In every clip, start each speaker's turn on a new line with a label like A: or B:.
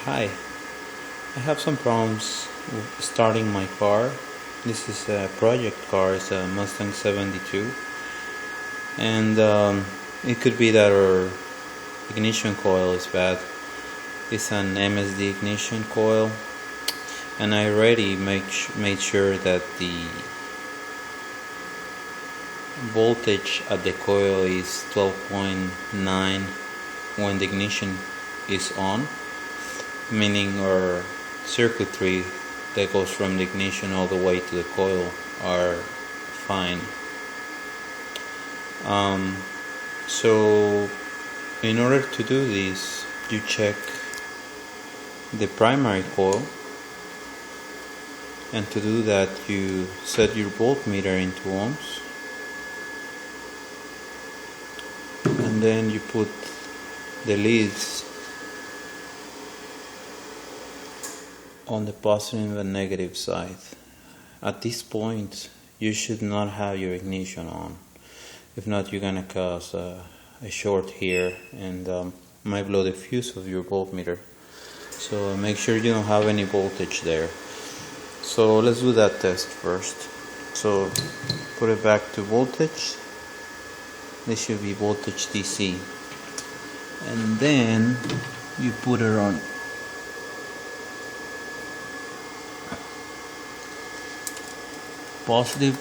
A: Hi, I have some problems starting my car. This is a project car, it's a Mustang 72, and it could be that our ignition coil is bad. It's an MSD ignition coil, and I already made sure that the voltage at the coil is 12.9 when the ignition is on, meaning our circuitry that goes from the ignition all the way to the coil are fine. So in order to do this, you check the primary coil, and to do that you set your voltmeter into ohms, and then you put the leads on the positive and negative side. At this point you should not have your ignition on. If not, you're gonna cause a short here and might blow the fuse of your voltmeter. So make sure you don't have any voltage there. So let's do that test first. So put it back to voltage. This should be voltage DC, and then you put it on positive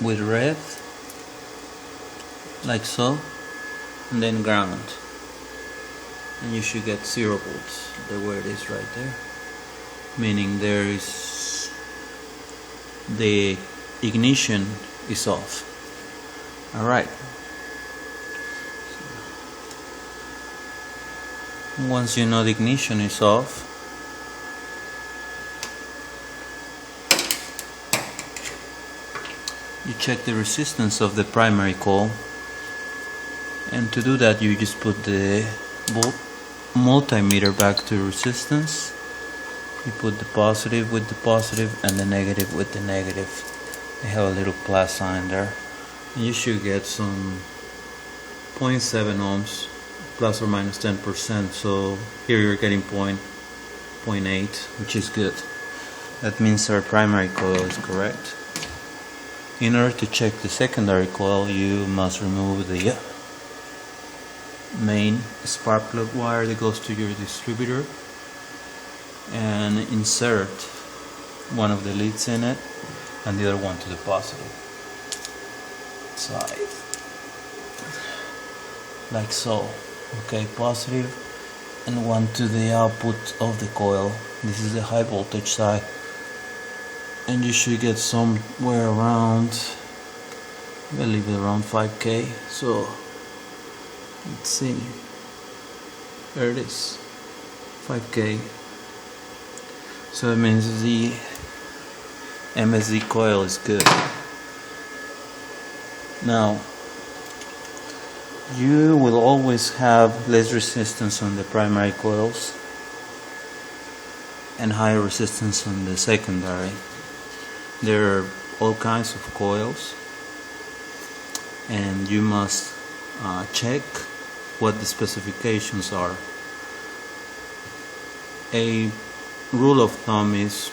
A: with red, like so, and then ground, and you should get 0 volts, the way it is right there, meaning there is the ignition is off. Alright, once you know the ignition is off, you check the resistance of the primary coil, and to do that you just put the multimeter back to resistance. You put the positive with the positive and the negative with the negative. They have a little plus sign there, and you should get some 0.7 ohms plus or minus 10%. So here you're getting 0.8, which is good. That means our primary coil is correct. In order to check the secondary coil, you must remove the main spark plug wire that goes to your distributor and insert one of the leads in it and the other one to the positive side, like so. Okay, positive, and one to the output of the coil. This is the high voltage side, and you should get somewhere around, I believe around 5K. So let's see, there it is, 5K. So it means the MSD coil is good. Now you will always have less resistance on the primary coils and higher resistance on the secondary. There are all kinds of coils, and you must check what the specifications are. A rule of thumb is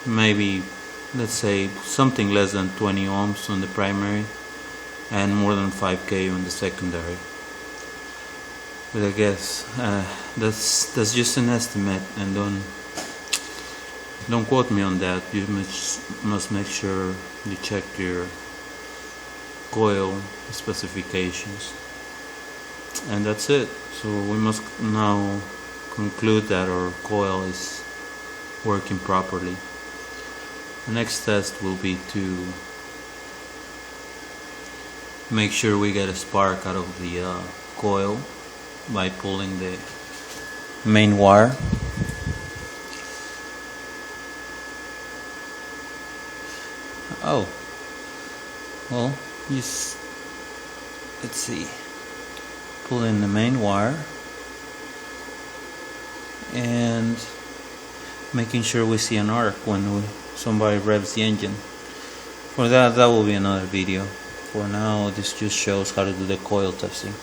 A: maybe, let's say, something less than 20 ohms on the primary and more than 5K on the secondary. But I guess that's just an estimate, and don't quote me on that. You must make sure you check your coil specifications, and that's it. So we must now conclude that our coil is working properly. The next test will be to make sure we get a spark out of the coil by pulling the main wire. Oh, well, let's see, pull in the main wire and making sure we see an arc when somebody revs the engine. For that will be another video. For now, this just shows how to do the coil testing.